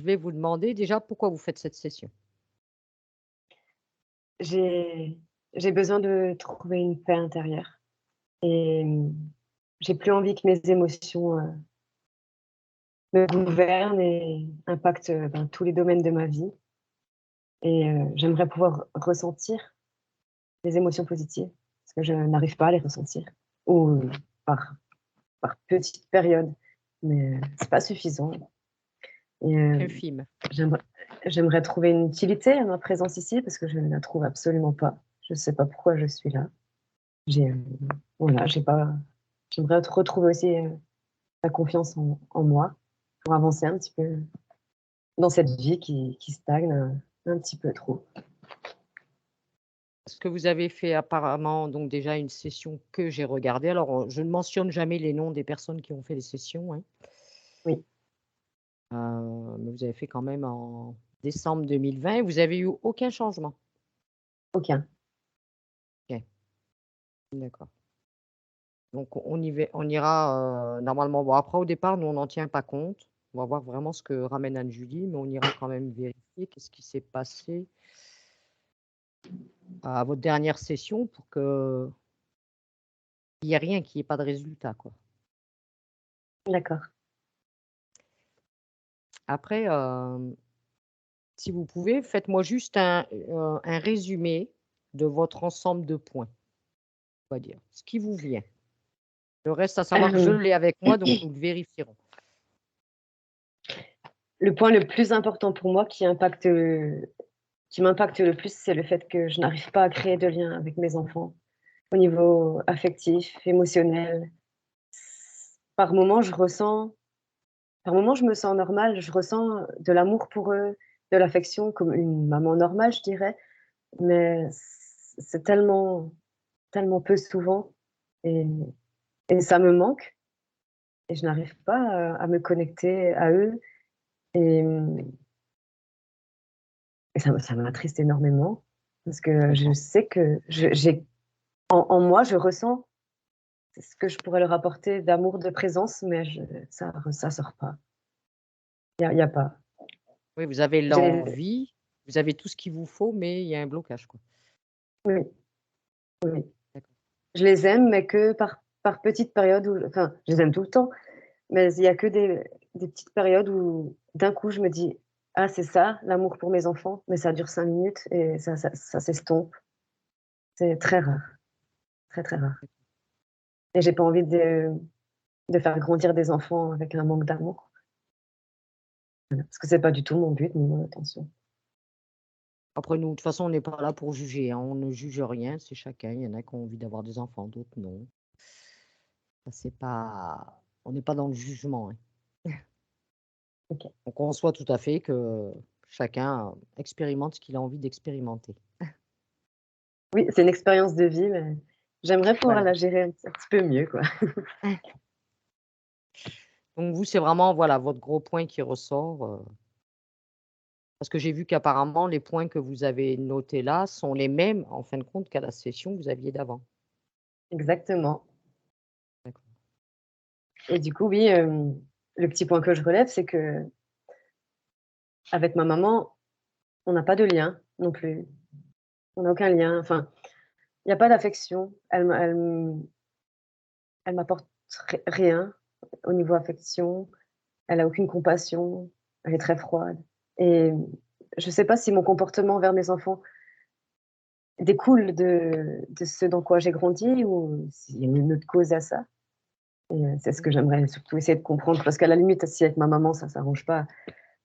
vais vous demander déjà pourquoi vous faites cette session? J'ai j'ai besoin de trouver une paix intérieure et j'ai plus envie que mes émotions, me gouvernent et impactent, ben, tous les domaines de ma vie et j'aimerais pouvoir ressentir des émotions positives parce que je n'arrive pas à les ressentir ou par par petites périodes, mais c'est pas suffisant et Infime. j'aimerais j'aimerais trouver une utilité à ma présence ici parce que je ne la trouve absolument pas. Je sais pas pourquoi je suis là. J'ai, voilà, j'ai pas j'aimerais retrouver aussi, la confiance en moi pour avancer un petit peu dans cette vie qui stagne, un petit peu trop. Parce que vous avez fait apparemment donc déjà une session que j'ai regardée. Alors, je ne mentionne jamais les noms des personnes qui ont fait les sessions, hein. Oui, Mais vous avez fait quand même en décembre 2020 et vous avez eu aucun changement? aucun. OK, d'accord. Donc on ira, normalement bon après au départ nous on n'en tient pas compte. On va voir vraiment ce que ramène Anne-Julie, mais on ira quand même vérifier qu'est-ce qui s'est passé à votre dernière session pour qu'il y ait rien, qu'il y ait pas de résultat, quoi. D'accord. Après, si vous pouvez, faites-moi juste un résumé de votre ensemble de points, on va dire, ce qui vous vient. Le reste, à savoir que je Hem, l'ai avec moi, donc nous le vérifierons. le point le plus important pour moi qui m'impacte le plus, c'est le fait que je n'arrive pas à créer de lien avec mes enfants au niveau affectif, émotionnel. Par moments, je ressens par moments, je me sens normale, je ressens de l'amour pour eux, de l'affection comme une maman normale, je dirais, mais c'est tellement peu souvent et et ça me manque et je n'arrive pas, à me connecter à eux et et ça m'attriste énormément parce Je que je comprends. sais que j'ai en moi, je ressens ce que je pourrais leur apporter d'amour, de présence, mais ça sort pas. Il y a pas. Oui, vous avez J'ai l'envie, vous avez tout ce qu'il vous faut, mais il y a un blocage, quoi. Oui, oui. D'accord. Je les aime, mais que par petites périodes où enfin, je les aime tout le temps, mais il y a que des petites périodes où d'un coup je me dis: «Ah c'est ça l'amour pour mes enfants», mais ça dure 5 minutes et ça s'estompe. C'est très rare, très, très rare et j'ai pas envie de faire grandir des enfants avec un manque d'amour. Voilà, parce que c'est pas du tout mon but ni mon intention. Après nous, de toute façon, on n'est pas là pour juger, hein, on ne juge rien, c'est chacun. Il y en a qui ont envie d'avoir des enfants, d'autres non. Ça c'est pas on n'est pas dans le jugement, hein. OK. On conçoit tout à fait que chacun expérimente ce qu'il a envie d'expérimenter. Oui, c'est une expérience de vie, mais j'aimerais pouvoir Voilà. la gérer un petit peu mieux, quoi. Donc vous, c'est vraiment, voilà, votre gros point qui ressort, parce que j'ai vu qu'apparemment les points que vous avez notés là sont les mêmes, en fin de compte, qu'à la session que vous aviez d'avant. Exactement D'accord. et du coup, oui, le petit point que je relève, c'est qu'avec ma maman, on n'a pas de lien non plus. On n'a aucun lien, enfin, il y a pas d'affection. Elle m'apporte rien au niveau affection. Elle a aucune compassion. Elle est très froide et je sais pas si mon comportement envers mes enfants découle de ce dans quoi j'ai grandi ou s'il y a une autre cause à ça et c'est ce Mmh. que j'aimerais surtout essayer de comprendre parce qu'à la limite, si avec ma maman ça s'arrange pas,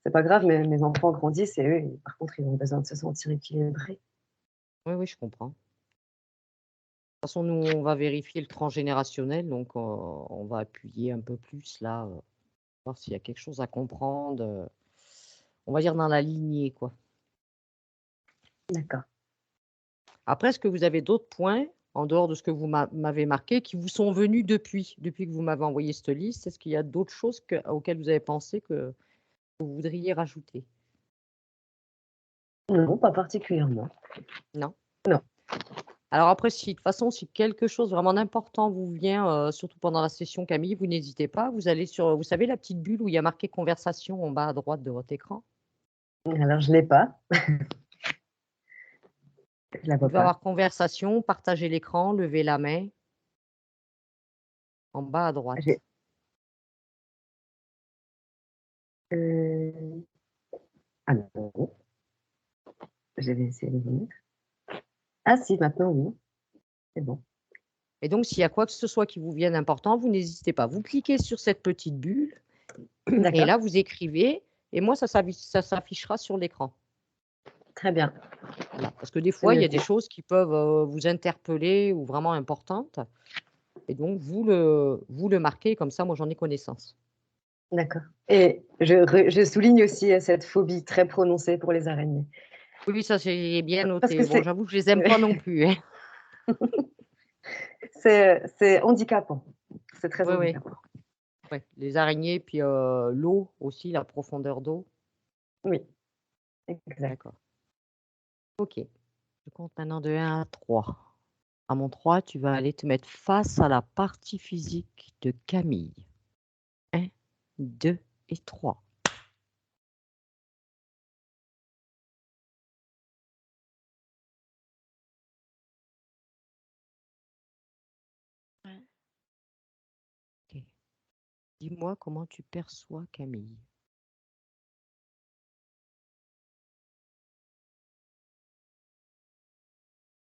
c'est pas grave, mais mes enfants grandissent et eux, par contre, ils ont besoin de se sentir équilibrés. Oui, oui, je comprends. De toute façon, nous, on va vérifier le transgénérationnel, donc on va appuyer un peu plus là, voir s'il y a quelque chose à comprendre, on va dire dans la lignée, quoi. D'accord. Après, est-ce que vous avez d'autres points, en dehors de ce que vous m'avez marqué, qui vous sont venus depuis que vous m'avez envoyé cette liste? Est-ce qu'il y a d'autres choses auxquelles vous avez pensé que vous voudriez rajouter? Non, pas particulièrement. Non? Non. Alors après, si de toute façon, si quelque chose vraiment d'important vous vient, surtout pendant la session Camille, vous n'hésitez pas, vous allez sur, vous savez la petite bulle où il y a marqué «Conversation» en bas à droite de votre écran? Alors, je ne l'ai pas. Je la Il vois va y pas. avoir conversation, partager l'écran, lever la main, en bas à droite. J'ai- euh, Ah non, je vais essayer de venir. Ah si, maintenant oui, c'est bon. Et donc, s'il y a quoi que ce soit qui vous vienne important, vous n'hésitez pas. Vous cliquez sur cette petite bulle et D'accord, là, vous écrivez et moi, ça s'affichera sur l'écran. très bien, Voilà. Parce que des c'est fois, il y a des noté. choses qui peuvent, vous interpeller ou vraiment importantes et donc vous le marquez comme ça, moi, j'en ai connaissance. D'accord. Et je souligne aussi cette phobie très prononcée pour les araignées. Oui, oui, ça, j'ai bien Parce que noté. Bon, j'avoue que je les aime pas non plus, hein. c'est handicapant. C'est très Oui, oui, handicapant. ouais. Les araignées, puis, l'eau aussi, la profondeur d'eau. Oui, exact. D'accord. OK. Je compte maintenant de 1 à 3. À mon 3, tu vas aller te mettre face à la partie physique de Camille. 1, 2 et 3. Ouais. OK. Dis-moi comment tu perçois Camille.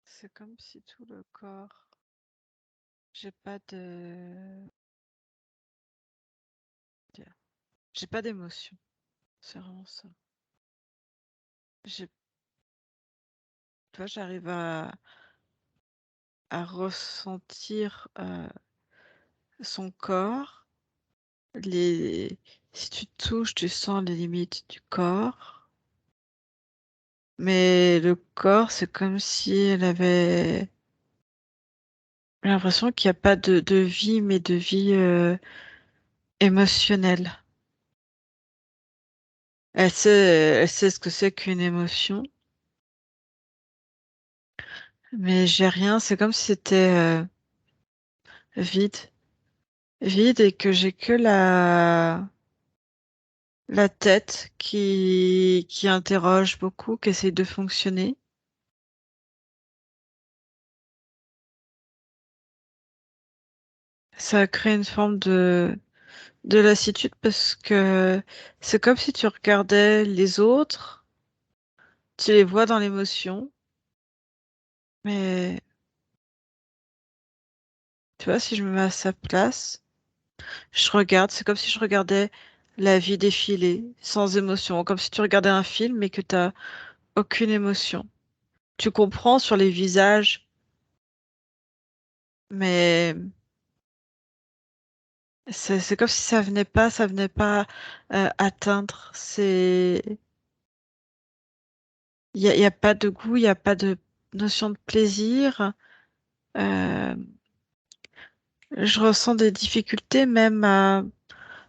C'est comme si tout le corps, j'ai pas de, dire, j'ai pas d'émotion. C'est vraiment ça. J'ai, tu vois, j'arrive à ressentir son corps. Si tu touches, tu sens les limites du corps. Mais le corps, c'est comme si elle avait l'impression qu'il n'y a pas de vie, mais de vie émotionnelle. Elle sait ce que c'est qu'une émotion, mais j'ai rien. C'est comme si c'était vide, vide et que j'ai que la tête qui interroge beaucoup, qui essaie de fonctionner. Ça crée une forme de lassitude parce que c'est comme si tu regardais les autres, tu les vois dans l'émotion, mais tu vois, si je me mets à sa place, je regarde, c'est comme si je regardais la vie défiler sans émotion, comme si tu regardais un film et que tu n'as aucune émotion. Tu comprends sur les visages, mais c'est comme si ça venait pas atteindre. Il y a pas de goût, il n'y a pas de notion de plaisir. Euh, je ressens des difficultés même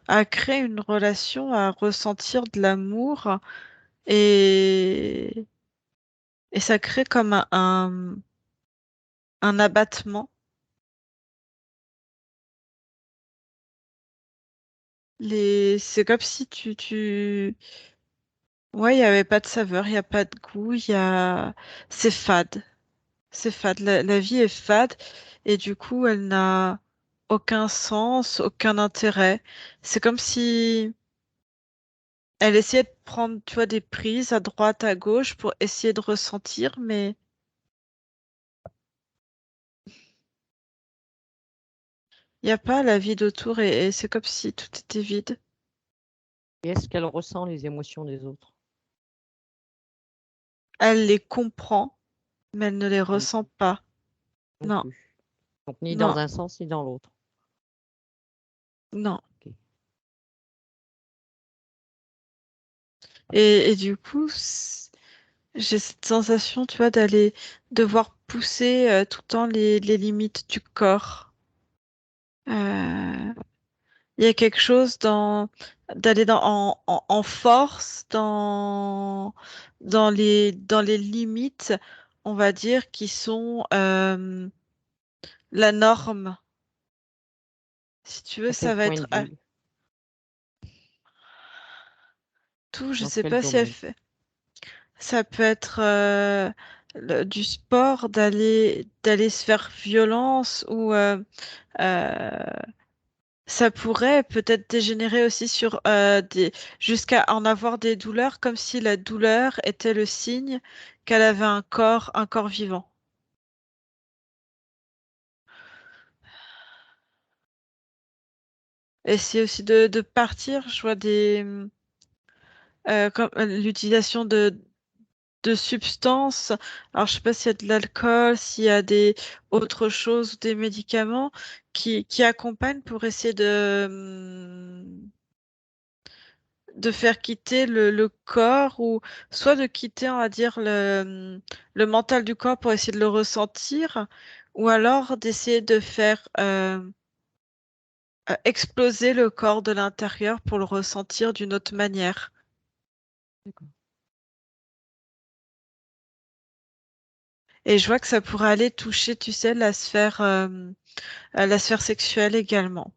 à créer une relation, à ressentir de l'amour et, et ça crée comme un abattement. C'est comme si ouais, il n'y avait pas de saveur, il n'y a pas de goût, c'est fade. C'est fade. La vie est fade et du coup, elle n'a aucun sens, aucun intérêt. C'est comme si elle essayait de prendre, tu vois, des prises à droite, à gauche pour essayer de ressentir, mais il n'y a pas la vie autour et c'est comme si tout était vide. Et est-ce qu'elle ressent les émotions des autres? Elle les comprend, mais elle ne les Non, ressent pas. non Non, plus. Donc ni non, dans un sens ni dans l'autre. non. OK. Et du coup, j'ai cette sensation, tu vois, devoir pousser tout le temps les limites du corps. Euh, Il y a quelque chose d'aller en force dans les limites, on va dire, qui sont la norme. Si tu veux, À quel ça va point de être vue? tout. Je Dans sais quel pas si elle domaine? fait. Ça peut être du sport, d'aller se faire violence ou euh, ça pourrait peut-être dégénérer aussi sur jusqu'à en avoir des douleurs, comme si la douleur était le signe qu'elle avait un corps vivant. Essayer aussi de partir. Je vois comme l'utilisation de substances. Alors, je sais pas s'il y a de l'alcool, s'il y a des autres choses, des médicaments qui accompagnent pour essayer de faire quitter le corps ou soit de quitter, on va dire, le mental du corps pour essayer de le ressentir ou alors d'essayer de faire exploser le corps de l'intérieur pour le ressentir d'une autre manière. D'accord. Et je vois que ça pourrait aller toucher, tu sais, la sphère sexuelle également.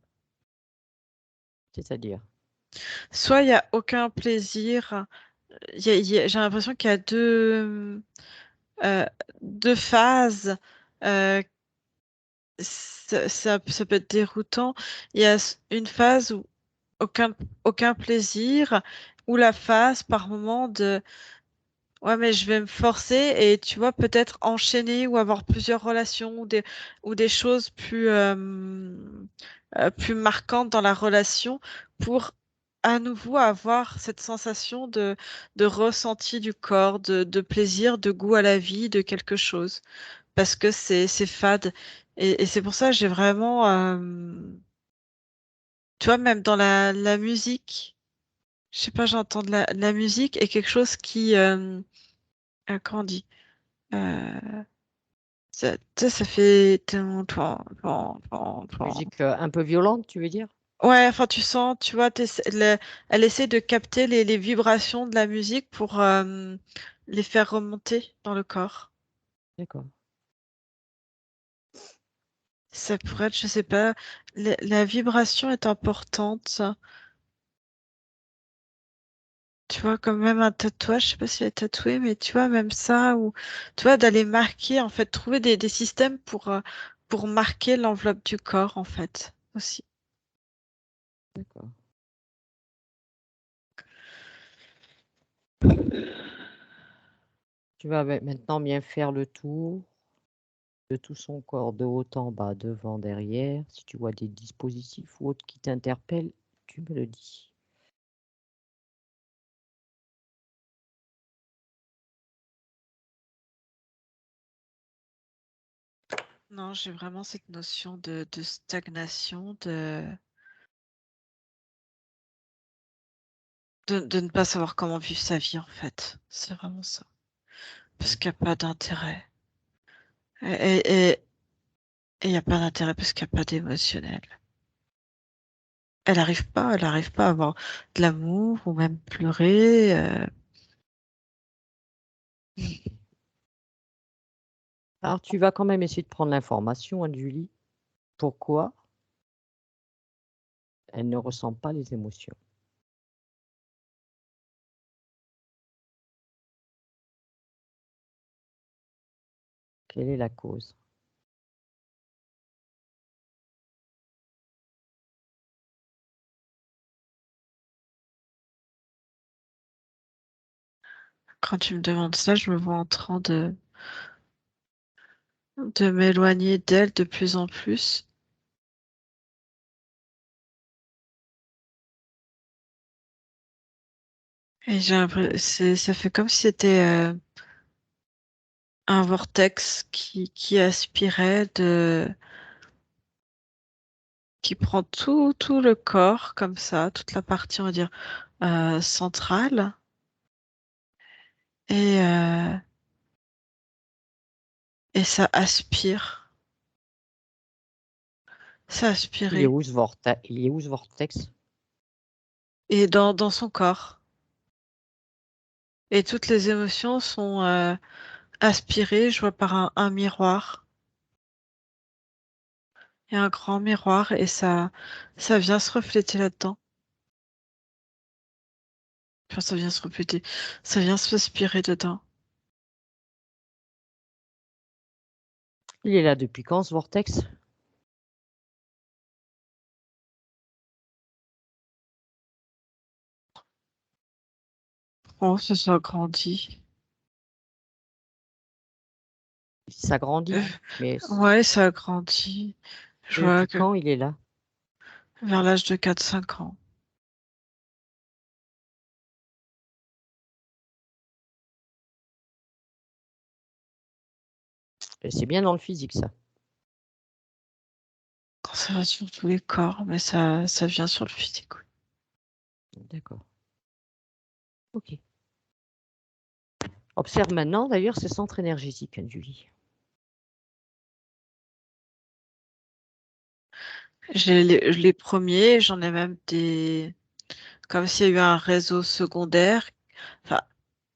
C'est-à-dire. Soit il n'y a aucun plaisir, j'ai l'impression qu'il y a euh, deux phases. euh, ça peut être déroutant. Il y a une phase où aucun plaisir, ou la phase par moment de ouais, mais je vais me forcer et tu vois, peut-être enchaîner ou avoir plusieurs relations ou des choses plus marquantes dans la relation pour à nouveau avoir cette sensation de ressenti du corps, de plaisir, de goût à la vie, de quelque chose. Parce que c'est fade. Et c'est pour ça que j'ai vraiment, tu vois, même dans la musique, je sais pas, j'entends de la musique et quelque chose comment on dit? Euh, tu sais, ça fait. Musique un peu violente, tu veux dire? Ouais, enfin, tu sens, tu vois, elle essaie de capter les vibrations de la musique pour les faire remonter dans le corps. D'accord. Ça pourrait être, je sais pas, la vibration est importante. Tu vois, comme même un tatouage, je sais pas si elle est tatouée, mais tu vois, même ça, ou tu vois, d'aller marquer, en fait, trouver des systèmes pour marquer l'enveloppe du corps, en fait, aussi. D'accord. Tu vas maintenant bien faire le tour de tout son corps, de haut en bas, devant, derrière. Si tu vois des dispositifs ou autres qui t'interpellent, tu me le dis. Non, j'ai vraiment cette notion de stagnation, de ne pas savoir comment vivre sa vie, en fait. C'est vraiment ça. Parce qu'il n'y a pas d'intérêt. Et il n'y a pas d'intérêt parce qu'il n'y a pas d'émotionnel. Elle arrive pas à avoir de l'amour ou même pleurer. Alors, tu vas quand même essayer de prendre l'information, hein, Julie. Pourquoi elle ne ressent pas les émotions? Quelle est la cause? Quand tu me demandes ça, je me vois en train de m'éloigner d'elle de plus en plus. Et j'ai l'impression, ça fait comme si c'était un vortex qui aspirait qui prend tout le corps comme ça, toute la partie, on va dire, centrale, et, euh, et ça aspire. Ça Il est aspirait. où ce vortex? Il est où ce vortex? Et dans son corps. Et toutes les émotions sont aspirées, je vois par un miroir. Il y a un grand miroir et ça vient se refléter là-dedans. Enfin, ça vient se répéter. Ça vient s'aspirer dedans. Il est là depuis quand, ce vortex? Oh, ça s'agrandit. Il s'agrandit, mais Ouais, ça agrandit. Je vois depuis que quand il est là? vers l'âge de 4-5 ans. Et c'est bien dans le physique, ça. Ça va sur tous les corps, mais ça vient sur le physique. Oui. D'accord. Ok. Observe maintenant, d'ailleurs, ces centres énergétiques, Julie. J'ai les premiers, j'en ai même des. Comme s'il y a eu un réseau secondaire, enfin,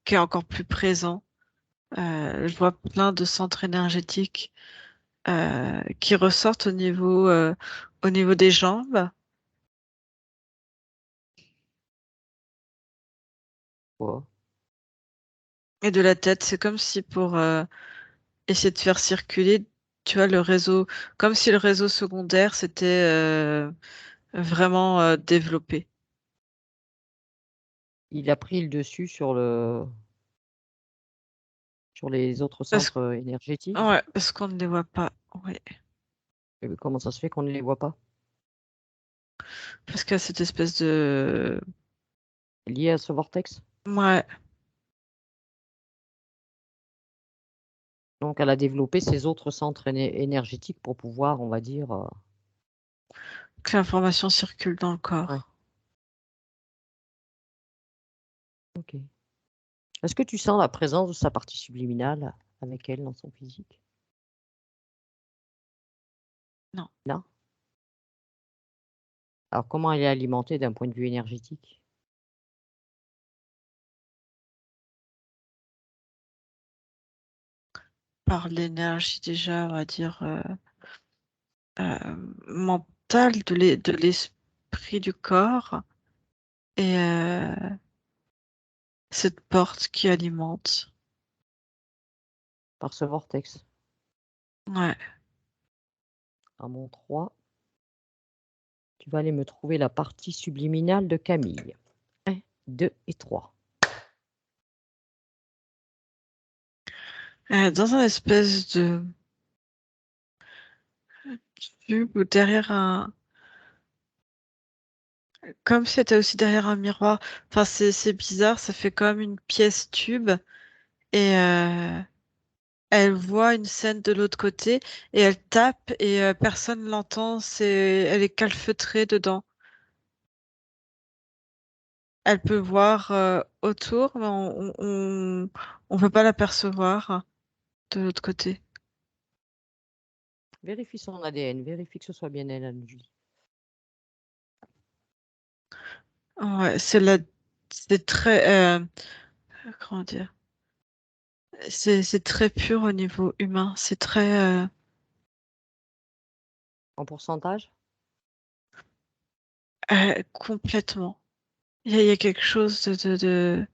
qui est encore plus présent. Je vois plein de centres énergétiques qui ressortent au niveau des jambes Oh. et de la tête. C'est comme si pour essayer de faire circuler, tu vois, le réseau, comme si le réseau secondaire s'était vraiment développé. Il a pris le dessus sur les autres Parce, centres énergétiques. ouais, parce qu'on ne les voit pas. Ouais. Et comment ça se fait qu'on ne les voit pas? Parce qu'il y a cette espèce de. Lié à ce vortex? Ouais, Donc, elle a développé ses autres centres énergétiques pour pouvoir, on va dire, que l'information circule dans le ouais, corps. ok. Est-ce que tu sens la présence de sa partie subliminale avec elle dans son physique? Non. Non? Alors, comment elle est alimentée d'un point de vue énergétique? Par l'énergie déjà, on va dire, mentale de l'esprit du corps et cette porte qui alimente. Par ce vortex? Ouais. À mon 3, tu vas aller me trouver la partie subliminale de Camille. 1, 2 et 3. Dans un espèce de tube ou derrière un. Comme si c'était aussi derrière un miroir. Enfin, c'est bizarre, ça fait comme une pièce tube et elle voit une scène de l'autre côté et elle tape et personne l'entend. Elle est calfeutrée dedans. Elle peut voir autour, mais on peut pas l'apercevoir de l'autre côté. Vérifie son ADN, vérifie que ce soit bien elle, Anne-Julie. Ouais, c'est très, comment dire, c'est très pur au niveau humain. C'est très, En pourcentage? complètement. Il y a quelque chose de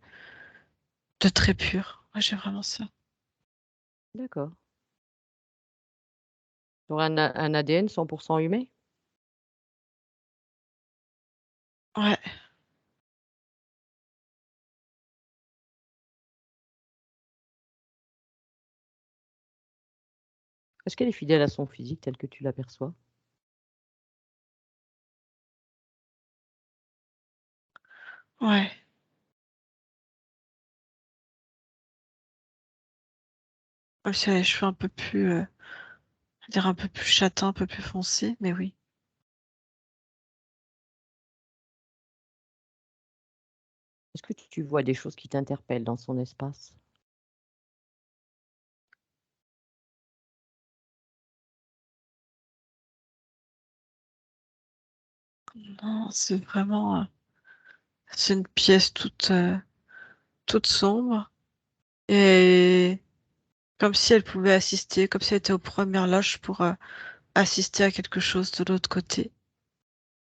très pur. Moi, j'ai vraiment ça. D'accord. Tu aurais un ADN 100% humain? Ouais, Est-ce qu'elle est fidèle à son physique tel que tu l'aperçois? ouais. Même si elle a les cheveux un peu plus, on va dire un peu plus châtain, un peu plus foncé, mais oui. Est-ce que tu vois des choses qui t'interpellent dans son espace? Non, c'est vraiment, c'est une pièce toute sombre et comme si elle pouvait assister, comme si elle était aux premières loges pour assister à quelque chose de l'autre côté,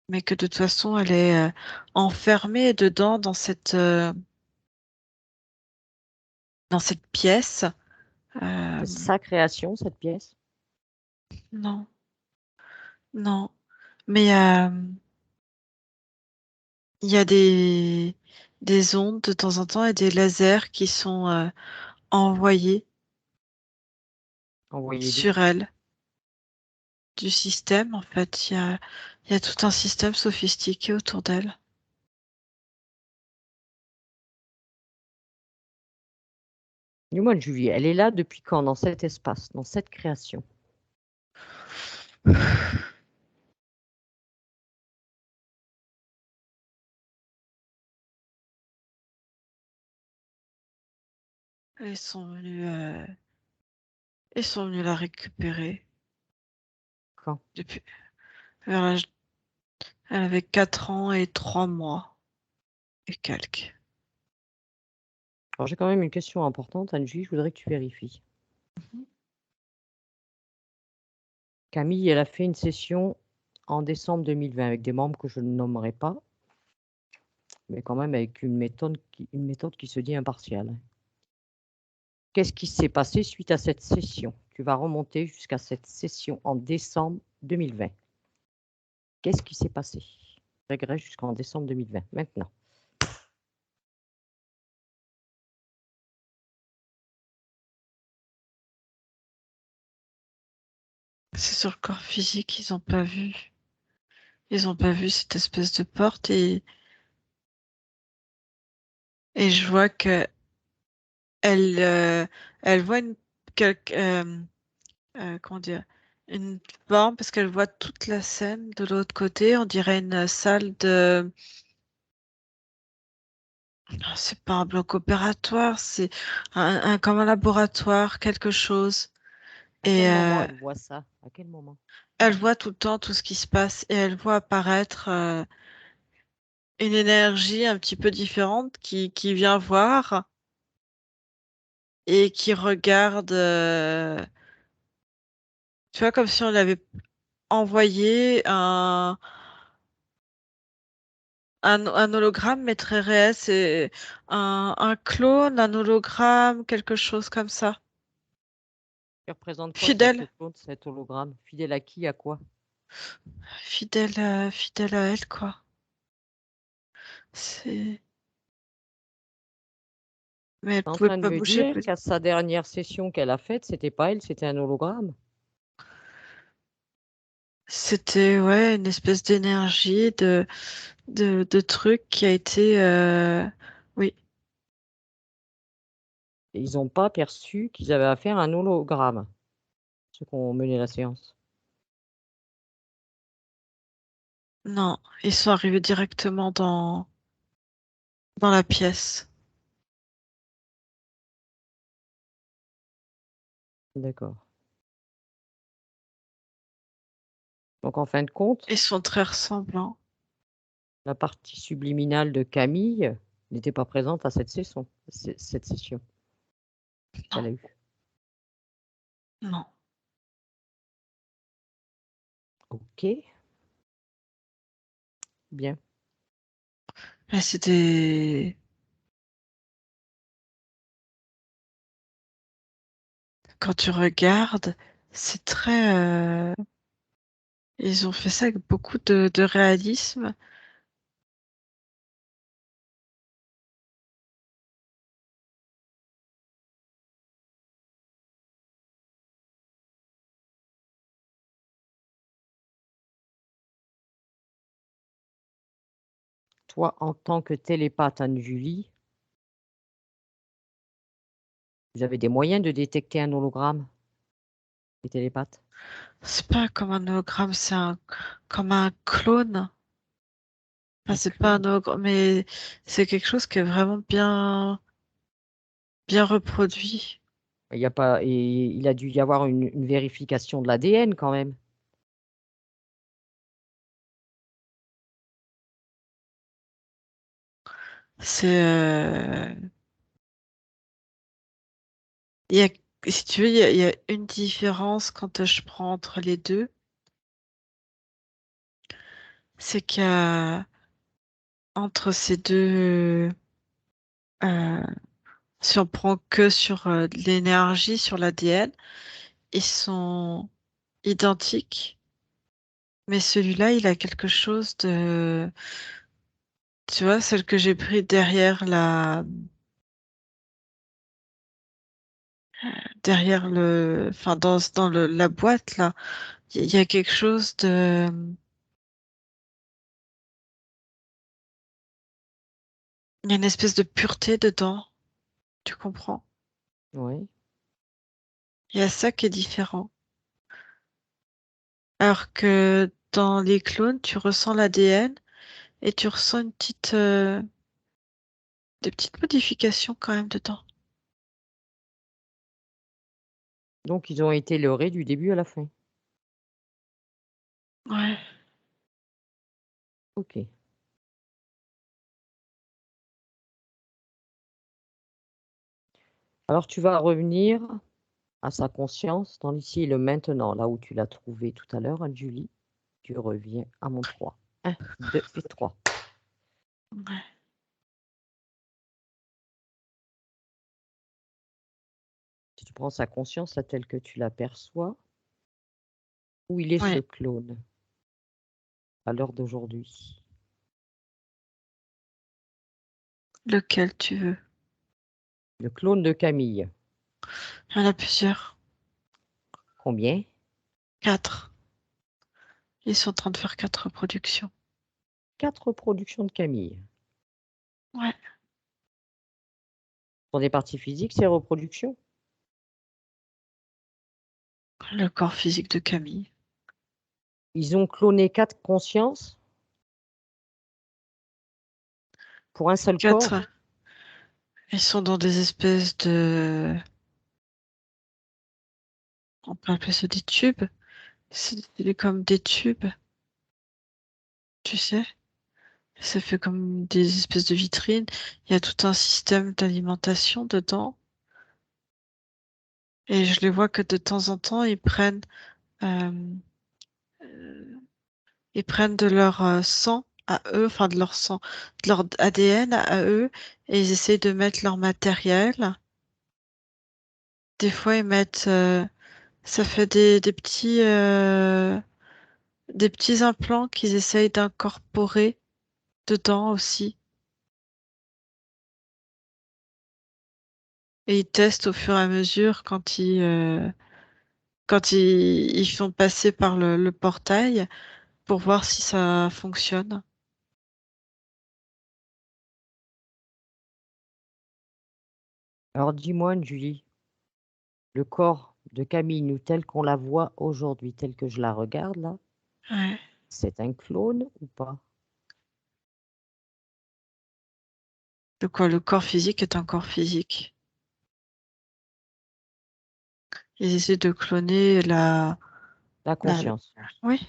mais que de toute façon elle est enfermée dedans dans cette dans cette pièce. C'est sa création, cette pièce. Non, non. Mais il y a des ondes de temps en temps et des lasers qui sont envoyés Envoyé d'où? sur elle du système. En fait, il y a tout un système sophistiqué autour d'elle. Du mois de juillet. Elle est là depuis quand dans cet espace, dans cette création? Ils sont ils sont venus la récupérer Quand? depuis vers l'âge. Elle avait 4 ans et 3 mois et quelques. Alors j'ai quand même une question importante, Angie, je voudrais que tu vérifies. Camille, elle a fait une session en décembre 2020 avec des membres que je ne nommerai pas, mais quand même avec une méthode qui se dit impartiale. Qu'est-ce qui s'est passé suite à cette session? Tu vas remonter jusqu'à cette session en décembre 2020. Qu'est-ce qui s'est passé? Régresse jusqu'en décembre 2020. Maintenant. C'est sur le corps physique, ils ont pas vu. Ils ont pas vu cette espèce de porte et je vois que elle, elle voit comment dire, une forme parce qu'elle voit toute la scène de l'autre côté. On dirait une salle de. Non, c'est pas un bloc opératoire, c'est comme un laboratoire, quelque chose. À quel Et moment elle voit ça? À quel moment? elle voit tout le temps tout ce qui se passe et elle voit apparaître une énergie un petit peu différente qui vient voir et qui regarde, tu vois, comme si on l'avait envoyé un hologramme, mais très réel. C'est un clone, un hologramme, quelque chose comme ça. Il représente quoi cette Fidèle, clone, cet hologramme? Fidèle à qui, à quoi? fidèle à elle, quoi. C'est... Mais elle Tu es en pouvait train de pas me bouger dire plus. qu'à sa dernière session qu'elle a faite, c'était pas elle, c'était un hologramme? C'était, ouais, une espèce d'énergie, de truc qui a été, oui, Et ils n'ont pas perçu qu'ils avaient affaire à un hologramme, ceux qui ont mené la séance. non, ils sont arrivés directement dans la pièce. D'accord. Donc en fin de compte, Ils sont très ressemblants. la partie subliminale de Camille n'était pas présente à cette session. Cette session qu'elle Non, a eue. non. Ok, bien. Mais c'était, quand tu regardes, c'est très, ils ont fait ça avec beaucoup de réalisme. Toi, en tant que télépathe, Anne-Julie, vous avez des moyens de détecter un hologramme, les télépathes? C'est pas comme un hologramme, comme un clone. Enfin, Un c'est pas un clone. hologramme, mais c'est quelque chose qui est vraiment bien reproduit. Il y a pas, et il a dû y avoir une vérification de l'ADN quand même. C'est, il y a, si tu veux, il y a une différence quand je prends entre les deux, c'est qu'il y a entre ces deux, euh, Si on prend que sur l'énergie, sur l'ADN, ils sont identiques, mais celui-là, il a quelque chose de... Tu vois, celle que j'ai pris derrière enfin, dans la boîte, là, il y a quelque chose de... Il y a une espèce de pureté dedans, tu comprends? Oui. Il y a ça qui est différent. Alors que dans les clones, tu ressens l'ADN et tu ressens des petites modifications quand même dedans. Donc ils ont été leurrés du début à la fin. Ouais. OK. Alors tu vas revenir à sa conscience dans l'ici et le maintenant, là où tu l'as trouvé tout à l'heure, Julie. Tu reviens à mon 3. 1, 2 et 3. Ouais. Si tu prends sa conscience, là, telle que tu l'aperçois, où il est ce Ouais. clone à l'heure d'aujourd'hui? Lequel tu veux? Le clone de Camille. Il y en a plusieurs. Combien? 4. Ils sont en train de faire 4 reproductions. 4 reproductions de Camille. Ouais. Ce sont des parties physiques, ces reproductions? Le corps physique de Camille. Ils ont cloné 4 consciences pour un seul corps? 4. Ils sont dans des espèces de... On peut appeler ça des tubes. C'est comme des tubes, tu sais. Ça fait comme des espèces de vitrines. Il y a tout un système d'alimentation dedans. Et je les vois que de temps en temps, euh, euh, ils prennent de leur sang à eux, enfin de leur sang, de leur ADN à eux, et ils essayent de mettre leur matériel. Des fois, ils mettent, ça fait des petits implants qu'ils essayent d'incorporer dedans aussi. Et ils testent au fur et à mesure quand ils font passer par le portail pour voir si ça fonctionne. Alors dis-moi, Julie, le corps de Camille, nous, tel qu'on la voit aujourd'hui, tel que je la regarde là, Ouais. c'est un clone ou pas? De quoi le corps physique est un corps physique. Ils essaient de cloner La la... conscience. Oui.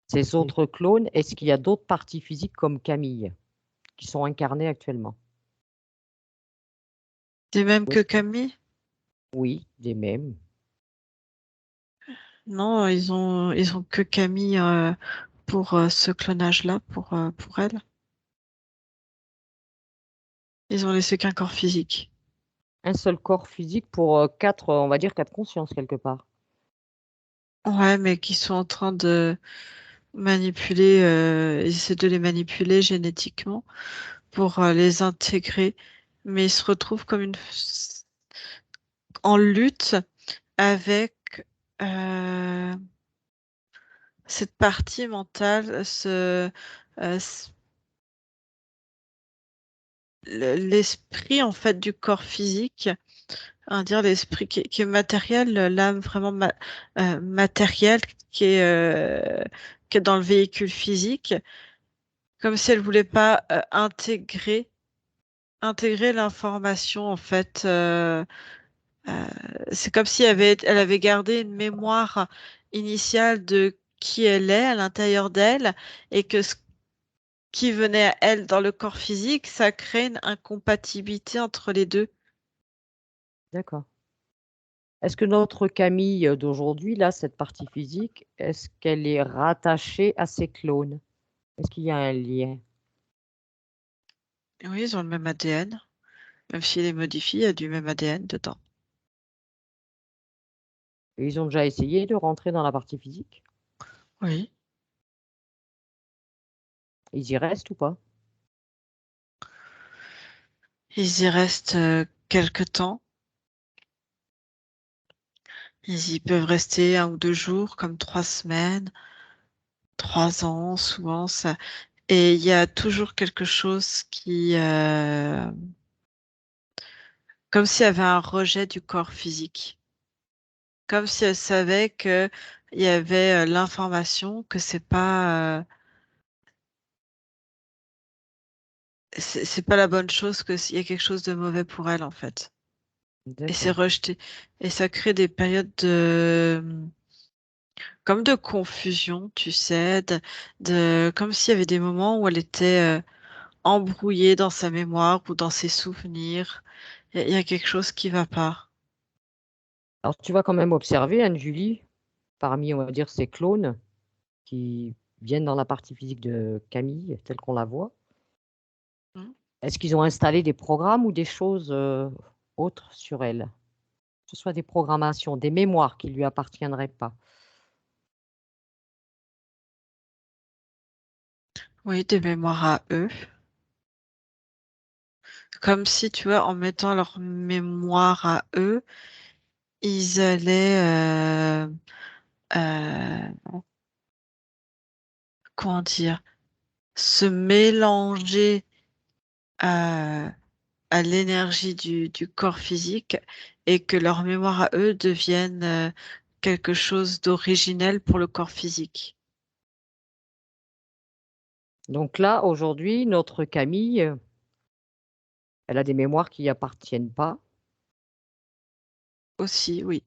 Ces autres clones, est-ce qu'il y a d'autres parties physiques comme Camille qui sont incarnées actuellement? Des mêmes Ou que est-ce que- Camille? Oui, des mêmes. Non, ils ont que Camille pour ce clonage-là, pour elle. Ils ont laissé qu'un corps physique. Un seul corps physique pour 4, on va dire 4 consciences quelque part. Ouais, mais qui sont en train de manipuler, ils essaient de les manipuler génétiquement pour les intégrer, mais ils se retrouvent comme en lutte avec euh, cette partie mentale, l'esprit en fait du corps physique, on va dire l'esprit qui est matériel, l'âme vraiment matérielle qui est dans le véhicule physique, comme si elle voulait pas intégrer l'information en fait. Euh, c'est comme si elle avait gardé une mémoire initiale de qui elle est à l'intérieur d'elle et que ce qui venait à elle dans le corps physique, ça crée une incompatibilité entre les deux. D'accord. Est-ce que notre Camille d'aujourd'hui, là, cette partie physique, est-ce qu'elle est rattachée à ses clones? Est-ce qu'il y a un lien? Oui, ils ont le même ADN. Même s'il est modifié, il y a du même ADN dedans. Et ils ont déjà essayé de rentrer dans la partie physique? Oui. Ils y restent ou pas? Ils y restent quelque temps. Ils y peuvent rester 1 ou 2 jours, comme 3 semaines, 3 ans, souvent ça. Et il y a toujours quelque chose comme s'il y avait un rejet du corps physique. Comme si elle savait que il y avait l'information que c'est pas la bonne chose, que s'il y a quelque chose de mauvais pour elle en fait. Et c'est D'accord. rejeté. Et ça crée des périodes comme de confusion, tu sais, comme s'il y avait des moments où elle était embrouillée dans sa mémoire ou dans ses souvenirs. Il y a quelque chose qui va pas. Alors tu vas quand même observer, Anne-Julie, parmi, on va dire, ces clones qui viennent dans la partie physique de Camille, telle qu'on la voit. Hmm. Est-ce qu'ils ont installé des programmes ou des choses, autres sur elle? Que ce soit des programmations, des mémoires qui lui appartiendraient pas? Oui, des mémoires à eux. Comme si, tu vois, en mettant leur mémoire à eux, ils allaient, euh, comment dire, se mélanger à, à l'énergie du corps physique et que leur mémoire à eux devienne quelque chose d'originel pour le corps physique. Donc là, aujourd'hui, notre Camille, elle a des mémoires qui lui appartiennent pas. Aussi, oui.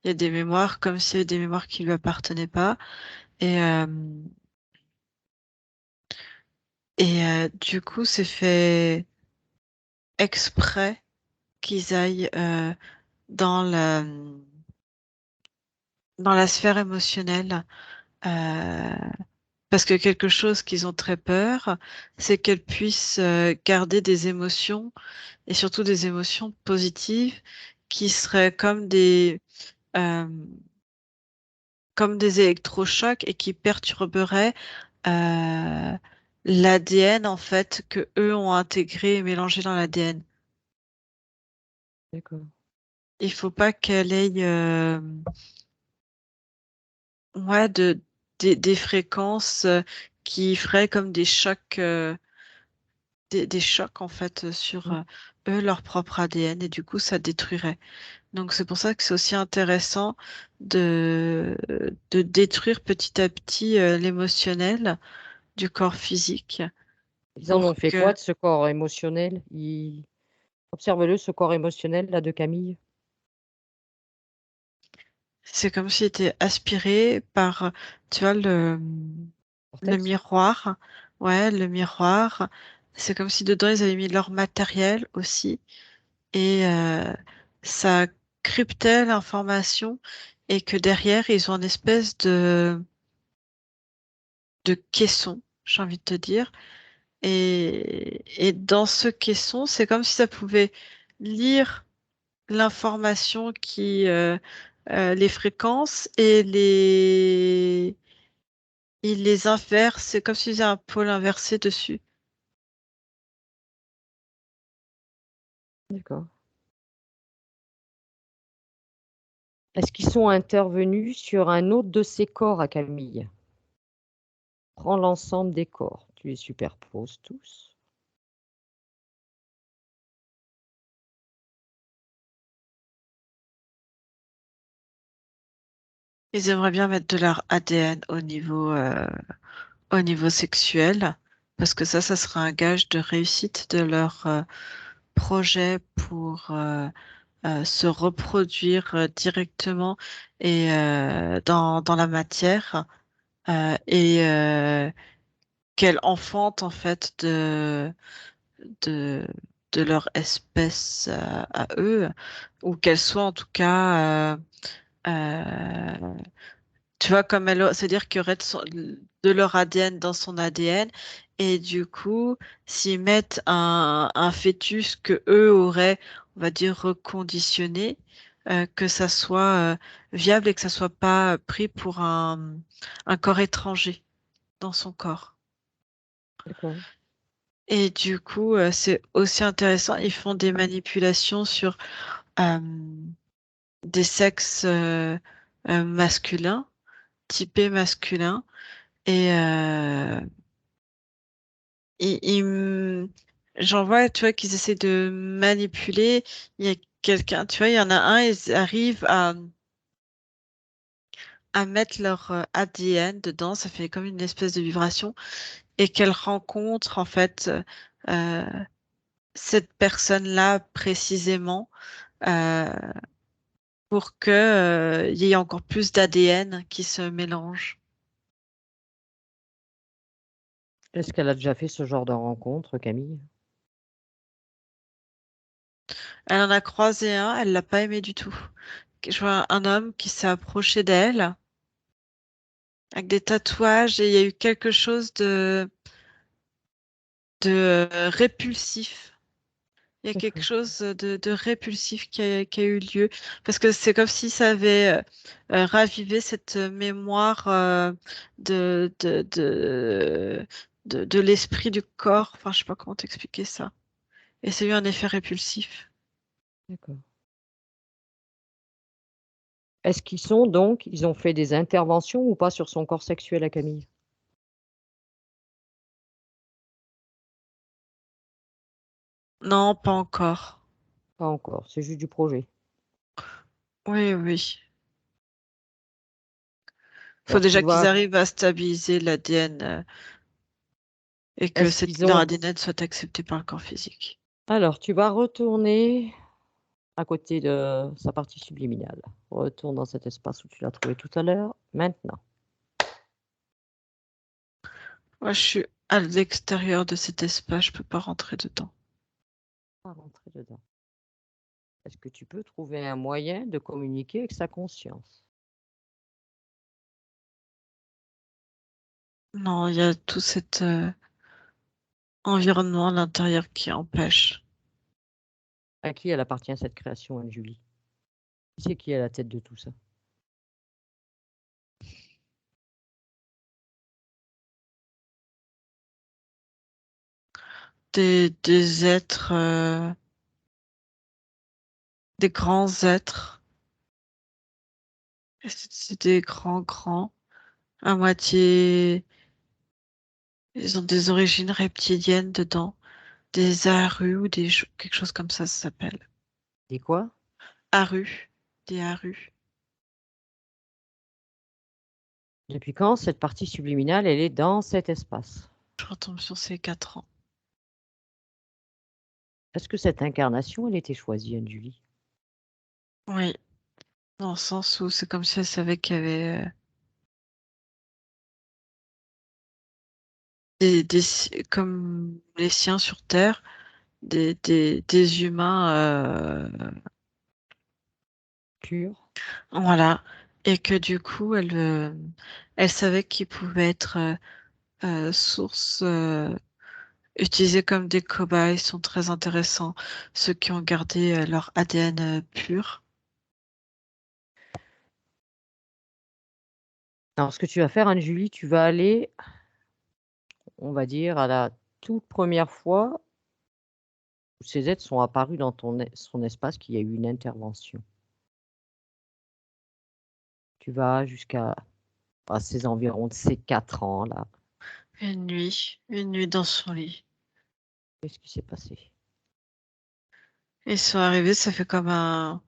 Il y a des mémoires comme s'il y avait des mémoires qui lui appartenaient pas. Et, euh, du coup, c'est fait exprès qu'ils aillent dans la sphère émotionnelle. euh, Parce que quelque chose qu'ils ont très peur, c'est qu'elles puissent garder des émotions, et surtout des émotions positives, qui seraient euh, comme des électrochocs et qui perturberaient euh, l'ADN en fait que eux ont intégré et mélangé dans l'ADN. D'accord. Il faut pas qu'elle ait ouais, des fréquences qui feraient comme des chocs. Des chocs en fait sur Mmh. eux, leur propre ADN, et du coup ça détruirait. Donc c'est pour ça que c'est aussi intéressant de détruire petit à petit l'émotionnel du corps physique Ils en pour ont fait que quoi de ce corps émotionnel? Ils observe-le, ce corps émotionnel là de Camille. c'est comme s'il était aspiré par, tu vois, le Cortex? miroir. Ouais, le miroir. C'est comme si dedans ils avaient mis leur matériel aussi. Et ça cryptait l'information et que derrière, ils ont une espèce de caisson, j'ai envie de te dire. Et dans ce caisson, c'est comme si ça pouvait lire l'information les fréquences et il les inverse. C'est comme si c'était un pôle inversé dessus. D'accord. Est-ce qu'ils sont intervenus sur un autre de ses corps à Camille? Prends l'ensemble des corps, tu les superposes tous. Ils aimeraient bien mettre de leur ADN au niveau sexuel, parce que ça sera un gage de réussite de leur projet pour se reproduire directement et dans la matière et qu'elles enfantent en fait de, de leur espèce à eux, ou qu'elles soient en tout cas Tu vois, comme c'est-à-dire qu'il y aurait de leur ADN dans son ADN, et du coup, s'ils mettent un fœtus que eux auraient, on va dire, reconditionné, que ça soit viable et que ça soit pas pris pour un corps étranger dans son corps. D'accord. Et du coup, c'est aussi intéressant, ils font des manipulations sur euh, des sexes masculins, typés masculins. Et j'en vois, tu vois, qu'ils essaient de manipuler. Il y a quelqu'un, tu vois, il y en a un, ils arrivent à mettre leur ADN dedans, ça fait comme une espèce de vibration, et qu'elle rencontre en fait euh, cette personne-là précisément euh, pour que il y ait encore plus d'ADN qui se mélange. Est-ce qu'elle a déjà fait ce genre de rencontre, Camille? Elle en a croisé un, elle l'a pas aimé du tout. Je vois un homme qui s'est approché d'elle avec des tatouages et il y a eu quelque chose de répulsif. Il y a quelque D'accord. chose de répulsif qui a eu lieu parce que c'est comme si ça avait ravivé cette mémoire de, de, de l'esprit du corps. Enfin, je sais pas comment t'expliquer ça. Et c'est eu un effet répulsif. D'accord. Est-ce ils ont fait des interventions ou pas sur son corps sexuel à Camille? Non, pas encore. Pas encore, c'est juste du projet. Oui, oui. Faut Alors tu déjà qu'ils vas, arrivent à stabiliser l'ADN et que est-ce qu'ils leur ont, ADN soit accepté par le corps physique. alors tu vas retourner à côté de sa partie subliminale. Retourne dans cet espace où tu l'as trouvé tout à l'heure, maintenant. Moi, je suis à l'extérieur de cet espace, je peux pas rentrer dedans. Pas rentrer dedans. Est-ce que tu peux trouver un moyen de communiquer avec sa conscience? Non, il y a tout cet environnement à l'intérieur qui empêche. À qui elle appartient cette création, Anne-Julie? Qui c'est qui est à la tête de tout ça? Des êtres, des grands êtres. C'est des grands, à moitié. Ils ont des origines reptiliennes dedans. Des Aru ou quelque chose comme ça s'appelle. Et quoi? Aru. Des Aru. Depuis quand cette partie subliminale, elle est dans cet espace? Je retombe sur ces 4 ans. Est-ce que cette incarnation, elle était choisie, Anne-Julie? Oui, dans le sens où c'est comme si elle savait qu'il y avait comme les siens sur Terre, des humains, Pure? voilà, et que du coup, elle savait qu'ils pouvaient être source, utilisés comme des cobayes, sont très intéressants, ceux qui ont gardé leur ADN pur. Alors, ce que tu vas faire, Anne-Julie, tu vas aller, on va dire, à la toute première fois où ces êtres sont apparus dans son espace, qu'il y a eu une intervention. Tu vas jusqu'à ces environs de ces 4 ans-là. Une nuit dans son lit. Qu'est-ce qui s'est passé? Ils sont arrivés, ça fait comme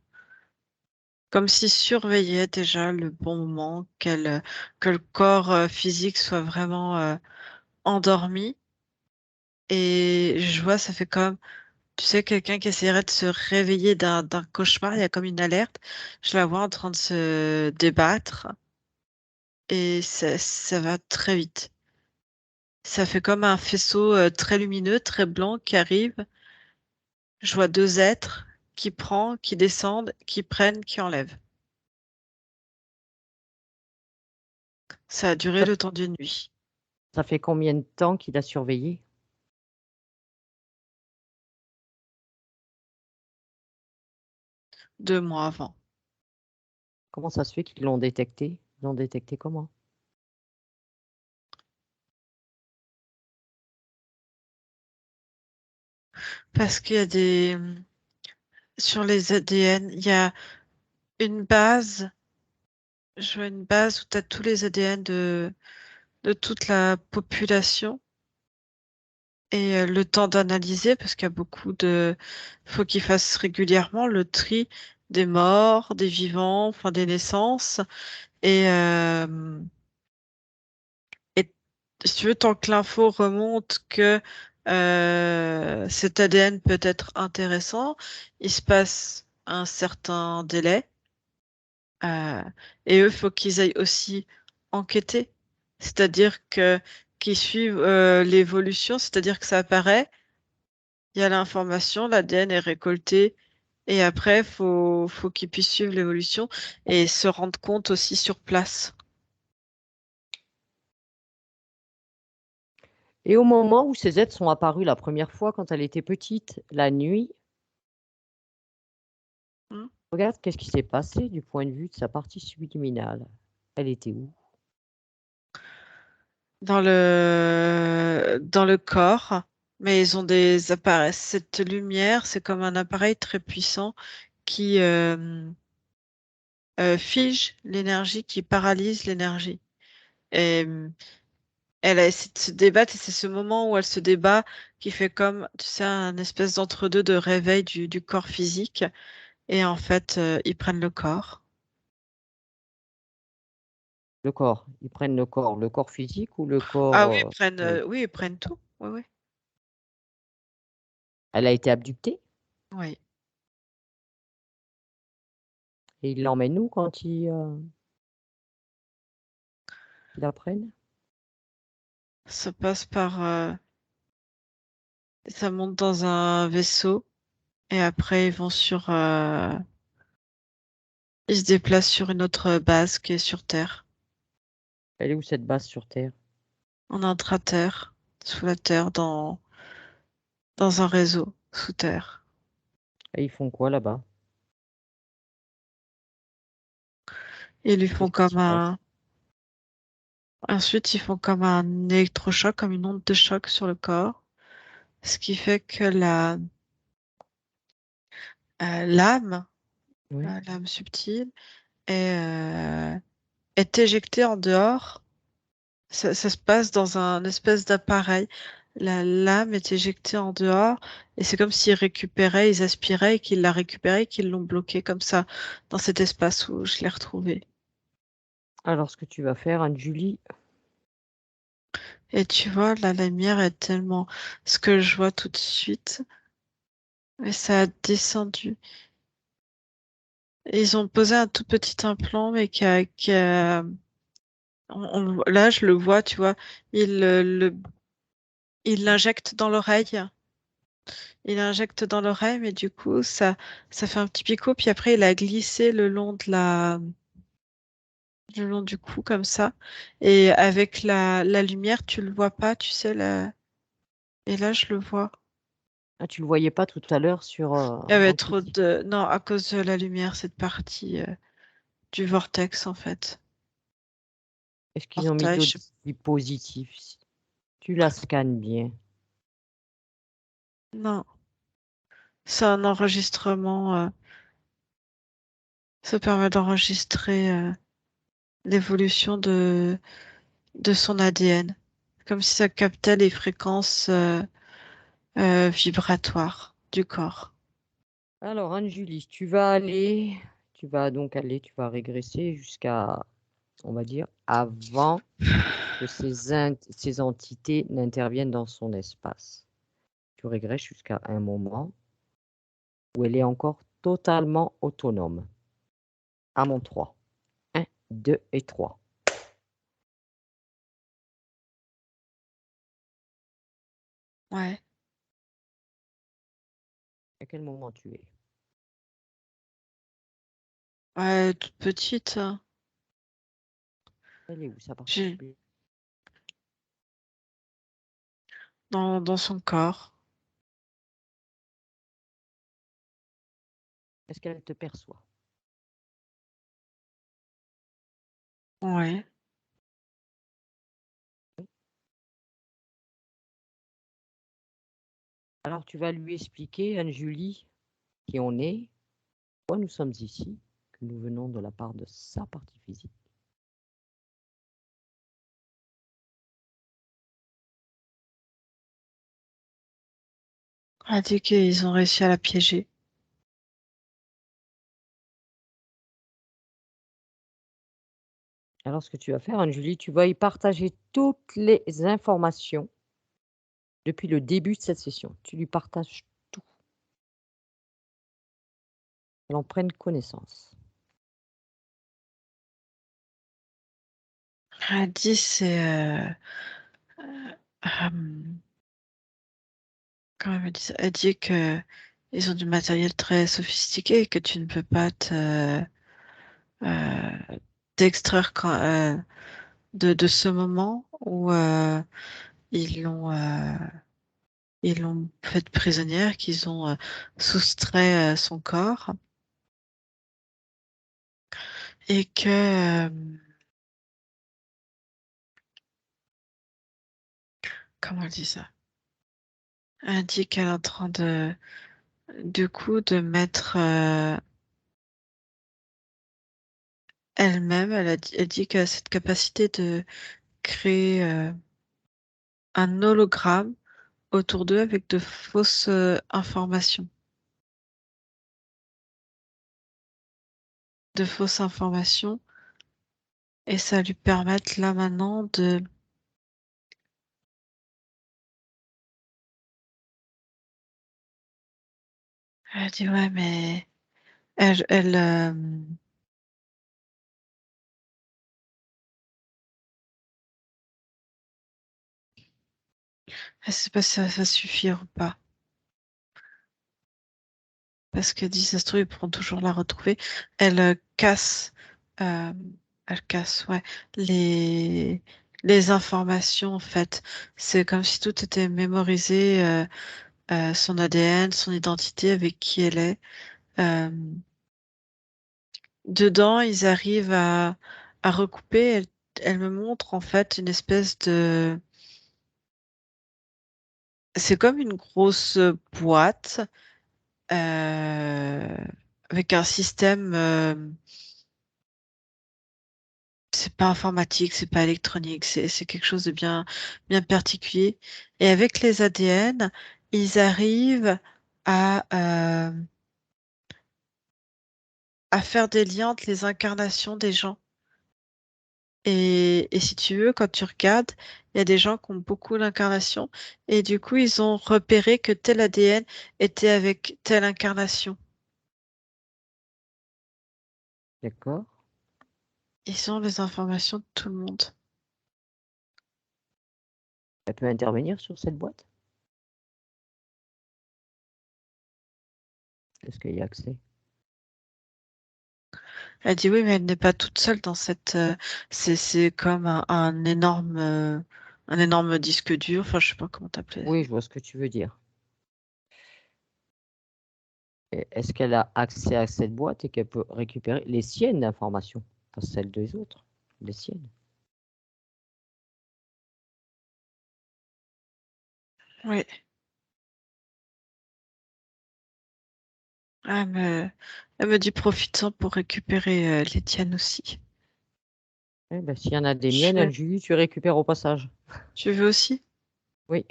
s'ils surveillaient déjà le bon moment, que le corps physique soit vraiment endormi. Et je vois, ça fait comme, tu sais, quelqu'un qui essaierait de se réveiller d'un cauchemar, il y a comme une alerte. Je la vois en train de se débattre et ça va très vite. Ça fait comme un faisceau très lumineux, très blanc qui arrive. Je vois 2 êtres qui prennent, qui descendent, qui prennent, qui enlèvent. Ça a duré le temps d'une nuit. Ça fait combien de temps qu'il a surveillé? Deux mois avant. Comment ça se fait qu'ils l'ont détecté? Ils l'ont détecté comment? Parce qu'il y a des... Sur les ADN, il y a une base, je vois une base où tu as tous les ADN de toute la population et le temps d'analyser, parce qu'il y a beaucoup de... faut qu'ils fassent régulièrement le tri des morts, des vivants, enfin des naissances. Et si tu veux, tant que l'info remonte que cet ADN peut être intéressant, il se passe un certain délai. Euh, et eux, faut qu'ils aillent aussi enquêter. C'est-à-dire que qu'ils suivent l'évolution, c'est-à-dire que ça apparaît, il y a l'information, l'ADN est récolté, et après, faut qu'ils puissent suivre l'évolution et se rendre compte aussi sur place. Et au moment où ces êtres sont apparus la première fois, quand elle était petite, la nuit, Hmm. regarde qu'est-ce qui s'est passé du point de vue de sa partie subliminale. Elle était où? Dans le corps, mais ils ont des appareils. Cette lumière, c'est comme un appareil très puissant qui fige l'énergie, qui paralyse l'énergie. Et elle a essayé de se débattre et c'est ce moment où elle se débat qui fait comme, tu sais, un espèce d'entre-deux de réveil du corps physique. Et en fait, ils prennent le corps. Le corps. Ils prennent le corps physique ou le Ah oui, corps... oui. oui, ils prennent tout. Oui, oui. Elle a été abductée Oui. et ils l'emmènent où quand ils la prennent? Ça passe par, ça monte dans un vaisseau et après ils vont ils se déplacent sur une autre base qui est sur Terre, Elle est où cette base sur Terre? en intra-terre, sous la Terre, dans un réseau sous terre. Et ils font quoi là-bas? Ils lui font Qu'est-ce qui se comme passe? ensuite ils font comme un électrochoc, comme une onde de choc sur le corps, ce qui fait que l'âme, Oui. l'âme subtile, est éjectée en dehors. Ça se passe dans un espèce d'appareil. La lame est éjectée en dehors et c'est comme s'ils récupéraient, ils aspiraient et qu'ils la récupéraient et qu'ils l'ont bloquée comme ça dans cet espace où je l'ai retrouvée. Alors ce que tu vas faire, Anne-Julie, Et tu vois, la lumière est tellement ce que je vois tout de suite, mais ça a descendu. Et ils ont posé un tout petit implant, mais là, je le vois, tu vois, il l'injecte dans l'oreille. Il injecte dans l'oreille, mais du coup, ça fait un petit picot. Puis après, il a glissé le long du cou, comme ça. Et avec la lumière, tu le vois pas, tu sais, et là, je le vois. ah, tu le voyais pas tout à l'heure sur Il y avait en trop petit. de... Non, à cause de la lumière, cette partie du vortex, en fait. Est-ce qu'ils ont mis Portail, d'autres dispositifs? Tu la scannes bien. Non, c'est un enregistrement. Ça permet d'enregistrer l'évolution de son ADN. Comme si ça captait les fréquences vibratoires du corps. Alors, Anne-Julie, tu vas régresser jusqu'à, on va dire, avant que ces entités n'interviennent dans son espace. Tu régresses jusqu'à un moment où elle est encore totalement autonome. À mon 3. 1, 2 et 3. Ouais. À quel moment tu es? Ouais, toute petite, hein. Elle est où sa partie bleue? Dans son corps. Est-ce qu'elle te perçoit? Ouais. Alors tu vas lui expliquer, Anne-Julie, qui on est, pourquoi nous sommes ici, que nous venons de la part de sa partie physique. Elle a dit qu'ils ont réussi à la piéger. Alors ce que tu vas faire, Anne-Julie, tu vas y partager toutes les informations depuis le début de cette session. Tu lui partages tout. Qu'elle en prenne connaissance. Elle a dit comment elle me dit ça? Elle dit que ils ont du matériel très sophistiqué et que tu ne peux pas t'extraire de ce moment où ils l'ont faite prisonnière, qu'ils ont soustrait son corps et que comment elle dit ça? Elle dit qu'elle est en train du coup de mettre elle-même, elle dit qu'elle a cette capacité de créer un hologramme autour d'eux avec de fausses informations. De fausses informations. Et ça lui permettre là maintenant de elle dit ouais mais elle elle sait pas si ça va suffire ou pas. Parce qu'elle dit ça se trouve ils pourront toujours la retrouver. Elle casse euh, elle casse ouais les informations en fait. C'est comme si tout était mémorisé, son ADN, son identité, avec qui elle est. Euh, Dedans, ils arrivent à recouper. Elle me montre en fait une espèce de... C'est comme une grosse boîte euh, avec un système. C'est pas informatique, c'est pas électronique, c'est quelque chose de bien particulier. Et avec les ADN, ils arrivent à euh, à faire des liens entre les incarnations des gens. Et si tu veux, quand tu regardes, il y a des gens qui ont beaucoup l'incarnation et du coup, ils ont repéré que tel ADN était avec telle incarnation. D'accord? Ils ont les informations de tout le monde. Elle peut intervenir sur cette boîte? Est-ce qu'il y a accès? Elle dit oui, mais elle n'est pas toute seule dans cette. C'est comme un énorme disque dur. Enfin, je sais pas comment t'appeler. Oui, je vois ce que tu veux dire. Est-ce qu'elle a accès à cette boîte et qu'elle peut récupérer les siennes d'informations, pas celles des autres, les siennes? Oui. Elle me dit profite-en pour récupérer les tiennes aussi. Eh ben, s'il y en a des miennes, Julie, tu récupères au passage. Tu veux aussi? Oui.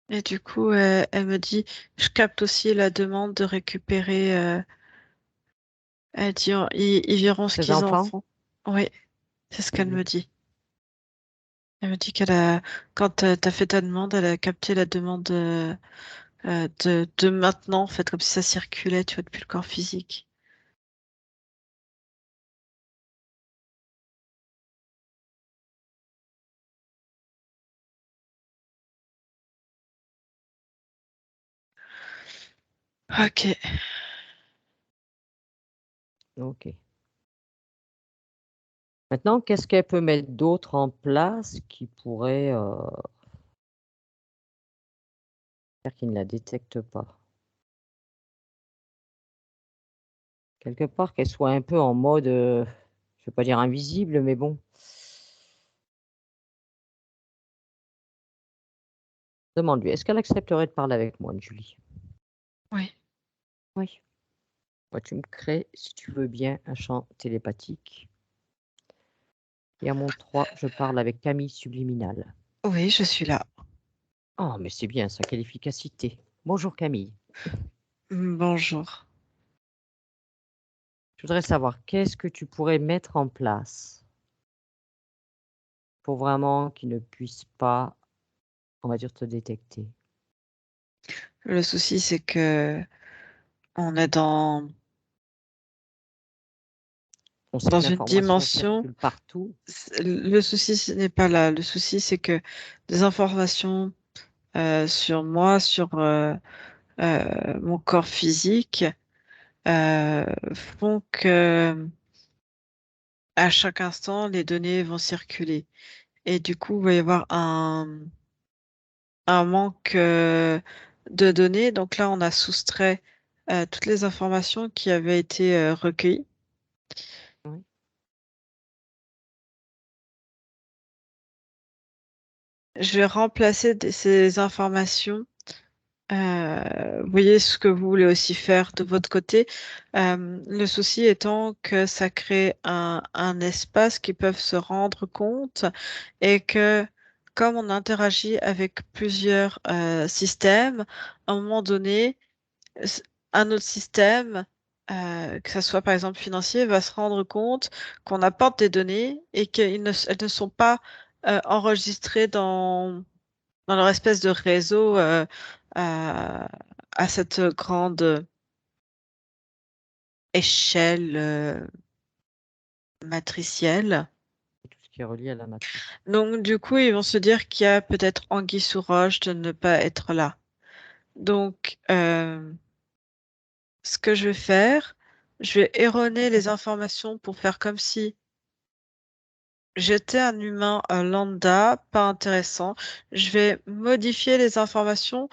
Et du coup, elle me dit, je capte aussi la demande de récupérer. Elle dit, ils verront ce Tes qu'ils en enfants? font. Oui, c'est ce qu'elle Oui. me dit. Elle me dit quand t'as fait ta demande, elle a capté la demande de maintenant, en fait, comme si ça circulait, tu vois, depuis le corps physique. Ok. Ok. Maintenant, qu'est-ce qu'elle peut mettre d'autre en place qui pourrait faire qu'il ne la détecte pas? Quelque part, qu'elle soit un peu en mode, je vais pas dire invisible, mais bon. Demande-lui, est-ce qu'elle accepterait de parler avec moi, Julie? Oui. Oui. Moi, tu me crées, si tu veux bien, un champ télépathique. Et à mon 3, je parle avec Camille subliminal. Oui, je suis là. Oh, mais c'est bien ça, quelle efficacité. Bonjour Camille. Bonjour. Je voudrais savoir, qu'est-ce que tu pourrais mettre en place pour vraiment qu'il ne puisse pas, on va dire, te détecter? Le souci, c'est que on est dans On sait que une l'information dimension. circule partout. Le souci, ce n'est pas là. Le souci, c'est que des informations sur moi, sur mon corps physique, font que à chaque instant, les données vont circuler. Et du coup, il va y avoir un manque de données. Donc là, on a soustrait toutes les informations qui avaient été recueillies. Oui. Je vais remplacer ces informations. Vous voyez ce que vous voulez aussi faire de votre côté. Le souci étant que ça crée un espace qui peuvent se rendre compte et que comme on interagit avec plusieurs systèmes, à un moment donné, s- un autre système, que ce soit par exemple financier, va se rendre compte qu'on apporte des données et qu'elles elles ne sont pas enregistrées dans leur espèce de réseau à, à cette grande échelle matricielle. Tout ce qui est relié à la matrice. Donc, du coup, ils vont se dire qu'il y a peut-être anguille sous roche de ne pas être là. Donc, ce que je vais faire, je vais erroner les informations pour faire comme si j'étais un humain lambda, pas intéressant. Je vais modifier les informations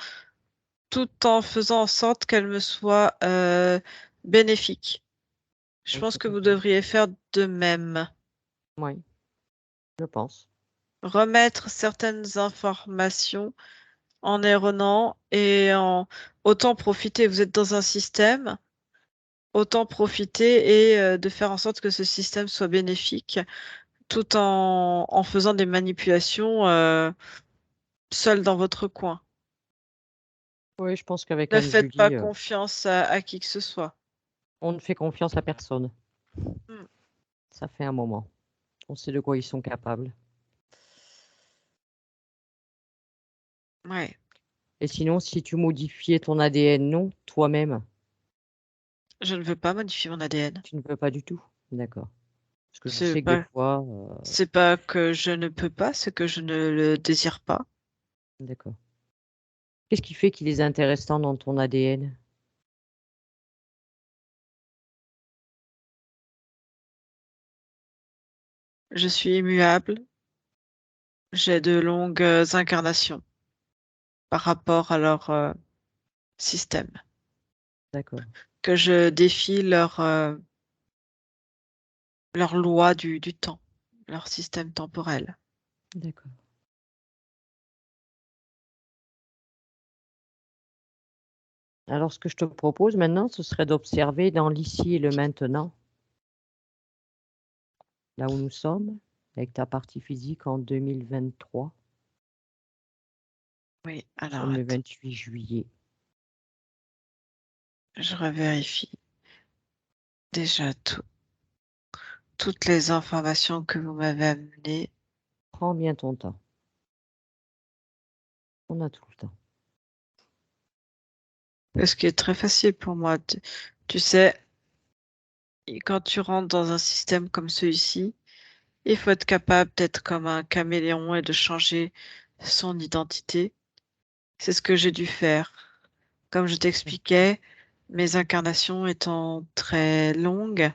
tout en faisant en sorte qu'elles me soient bénéfiques. Je Oui, pense tout que à vous fait. devriez faire de même. Oui, je pense. Remettre certaines informations en erronant et en autant profiter. Vous êtes dans un système, autant profiter et de faire en sorte que ce système soit bénéfique tout en faisant des manipulations seul dans votre coin. Oui, je pense qu'avec Ne faites pas Anne-Julie, confiance à qui que ce soit. on ne fait confiance à personne. Hmm. Ça fait un moment. On sait de quoi ils sont capables. Ouais, Et sinon, si tu modifiais ton ADN, non, toi-même, je ne veux pas modifier mon ADN. tu ne peux pas du tout. D'accord. Parce que je C'est sais que des pas, fois, c'est pas que je ne peux pas, c'est que je ne le désire pas. d'accord. Qu'est-ce qui fait qu'il est intéressant dans ton ADN? Je suis immuable. J'ai de longues incarnations par rapport à leur système. D'accord, Que je défie leur loi du temps, leur système temporel. d'accord. Alors, ce que je te propose maintenant, ce serait d'observer dans l'ici et le maintenant, là où nous sommes, avec ta partie physique en 2023. Oui, Nous alors sommes le attends, 28 juillet. je revérifie déjà toutes les informations que vous m'avez amenées. Prends bien ton temps. On a tout le temps. Ce qui est très facile pour moi. Tu sais, quand tu rentres dans un système comme celui-ci, il faut être capable d'être comme un caméléon et de changer son identité. C'est ce que j'ai dû faire. Comme je t'expliquais, mes incarnations étant très longues,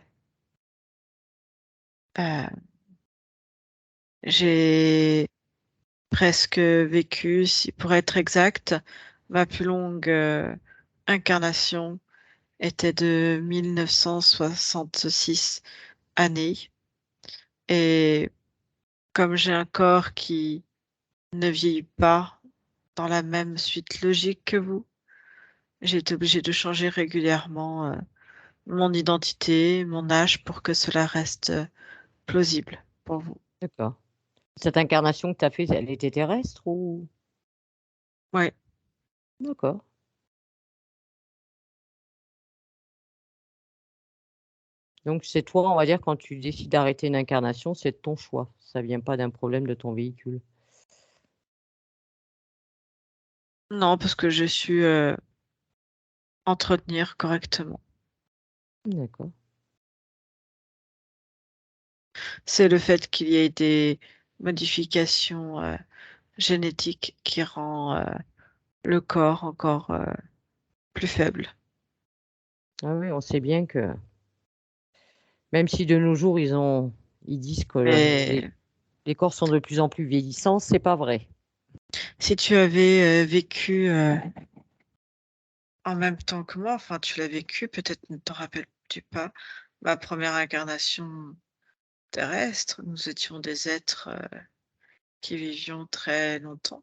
euh, J'ai presque vécu, si pour être exact, ma plus longue incarnation était de 1966 années. Et comme j'ai un corps qui ne vieillit pas dans la même suite logique que vous, j'ai été obligée de changer régulièrement mon identité, mon âge pour que cela reste plausible pour vous. D'accord. Cette incarnation que tu as faite, elle était terrestre ou? Ouais. D'accord. Donc c'est toi, on va dire, quand tu décides d'arrêter une incarnation, c'est de ton choix. Ça vient pas d'un problème de ton véhicule. Non, parce que je suis entretenir correctement. D'accord. C'est le fait qu'il y ait des modifications génétiques qui rend le corps encore plus faible. Ah oui, on sait bien que même si de nos jours ils disent que Mais les corps sont de plus en plus vieillissants, c'est pas vrai. si tu avais vécu en même temps que moi, enfin tu l'as vécu, peut-être ne t'en rappelles-tu pas, ma première incarnation terrestre, nous étions des êtres qui vivions très longtemps,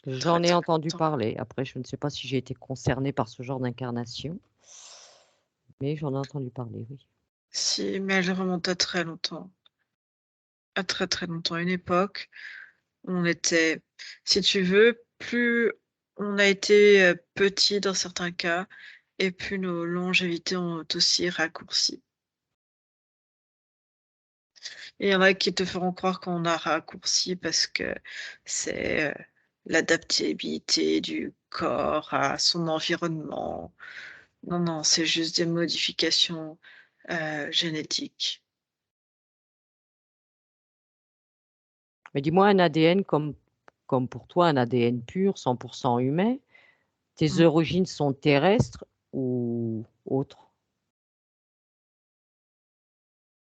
très J'en ai très entendu longtemps. parler. Après, je ne sais pas si j'ai été concernée par ce genre d'incarnation, mais j'en ai entendu parler, oui. Si, mais elle remonte à très longtemps, à très très longtemps, une époque où on était, si tu veux, plus on a été petit dans certains cas, et plus nos longévités ont aussi raccourci. Et il y en a qui te feront croire qu'on a raccourci parce que c'est l'adaptabilité du corps à son environnement. Non, non, c'est juste des modifications génétiques. Mais dis-moi, un ADN comme pour toi, un ADN pur, 100% humain, tes Mm. origines sont terrestres ou autres?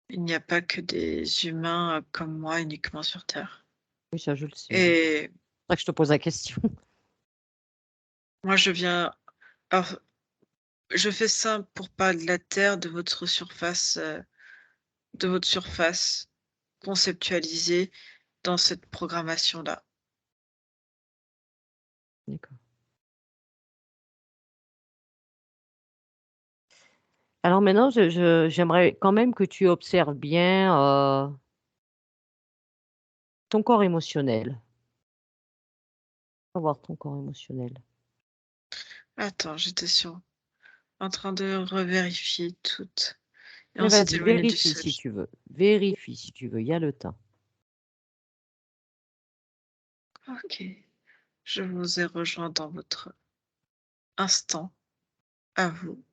Il n'y a pas que des humains comme moi uniquement sur Terre. Oui, ça je le sais, oui. Et C'est pour ça que je te pose la question. moi, je viens. Alors, je fais ça pour parler de la Terre, de votre surface conceptualisée dans cette programmation-là. D'accord. Alors maintenant, j'aimerais quand même que tu observes bien ton corps émotionnel. On va voir ton corps émotionnel. Attends, en train de revérifier toutes. Et Mais on s'est vas-y, éloigné du vérifie seul. si tu veux. Vérifie si tu veux, il y a le temps. Ok. Je vous ai rejoint dans votre instant à vous.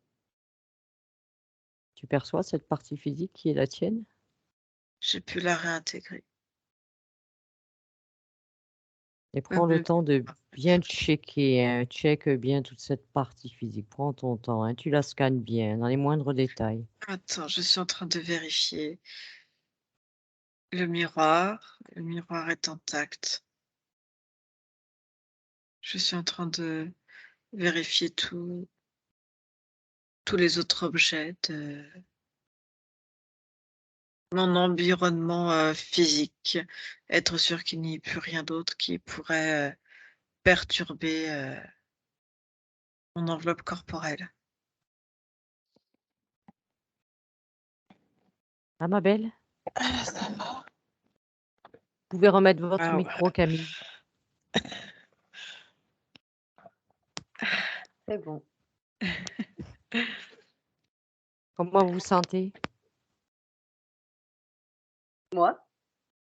Tu perçois cette partie physique qui est la tienne? J'ai pu la réintégrer. Et Même prends le temps de bien checker, hein. Check bien toute cette partie physique. Prends ton temps, hein. Tu la scannes bien, dans les moindres détails. Attends, je suis en train de vérifier le miroir. Le miroir est intact. Je suis en train de vérifier tous les autres objets de mon environnement physique. Être sûr qu'il n'y ait plus rien d'autre qui pourrait perturber mon enveloppe corporelle. Ah, ma belle? Ça va. Vous pouvez remettre votre Waouh. micro, Camille. C'est bon. Comment vous vous sentez? Moi,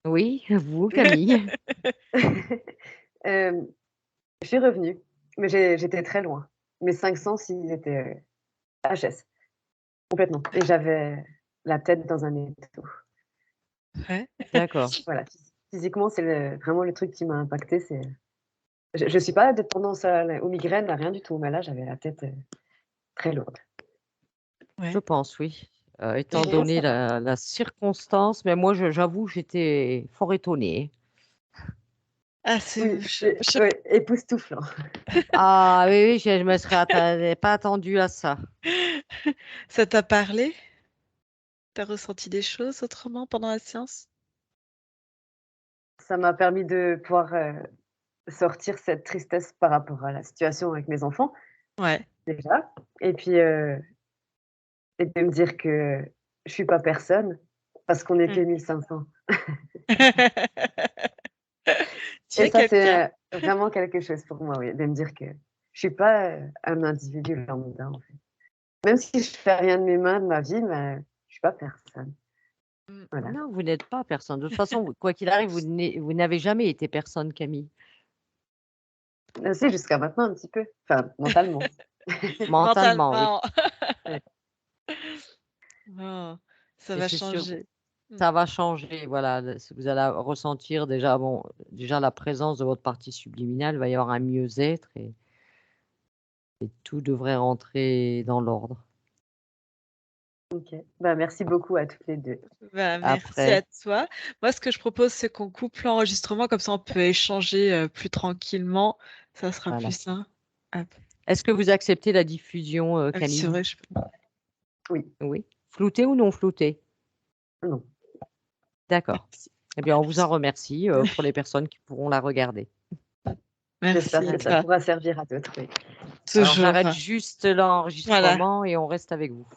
Oui, vous, Camille. je suis revenue, mais j'étais très loin. Mes 5 sens, ils étaient HS, complètement. Et j'avais la tête dans un étau. Ouais. D'accord. Voilà, physiquement, c'est vraiment le truc qui m'a impactée. Je suis pas de tendance aux migraines, à rien du tout, mais là, j'avais la tête très lourde. Je Ouais. pense, oui. étant Je pense donné que ça va. la circonstance. Mais moi, j'avoue, j'étais fort étonnée. Ah, Oui, je- ouais, époustouflant. Ah oui, oui, je me serais pas attendue à ça. Ça t'a parlé? T'as ressenti des choses autrement pendant la séance? Ça m'a permis de pouvoir sortir cette tristesse par rapport à la situation avec mes enfants, Ouais. déjà. Et puis, et de me dire que je suis pas personne parce qu'on Mm. était 1500. Tu Et es ça, quelqu'un. c'est vraiment quelque chose pour moi, oui, de me dire que je suis pas un individu lambda, en fait. Même si je fais rien de mes mains, de ma vie, mais je suis pas personne. Voilà. Non, vous n'êtes pas personne. De toute façon, quoi qu'il arrive, vous n'avez jamais été personne, Camille. Si, jusqu'à maintenant, un petit peu. Enfin, mentalement. Mentalement, oui. Mentalement. Ouais. Oh, ça Et va c'est sûr, changer. ça va changer. Voilà, vous allez ressentir déjà, déjà la présence de votre partie subliminale. Il va y avoir un mieux-être et tout devrait rentrer dans l'ordre. Ok. Bah, merci beaucoup à toutes les deux. Bah, merci à Après, toi. Moi, ce que je propose, c'est qu'on coupe l'enregistrement, comme ça on peut échanger plus tranquillement. Ça sera voilà. plus simple. Hop. Est-ce que vous acceptez la diffusion, Ah oui, c'est Camille? vrai, Oui. Oui. Flouté ou non flouté? Non. D'accord. merci. Eh bien, on vous en remercie pour les personnes qui pourront la regarder. Merci J'espère à que ça toi. pourra servir à d'autres. Oui. Alors, Toujours. j'arrête juste Voilà. l'enregistrement et on reste avec vous.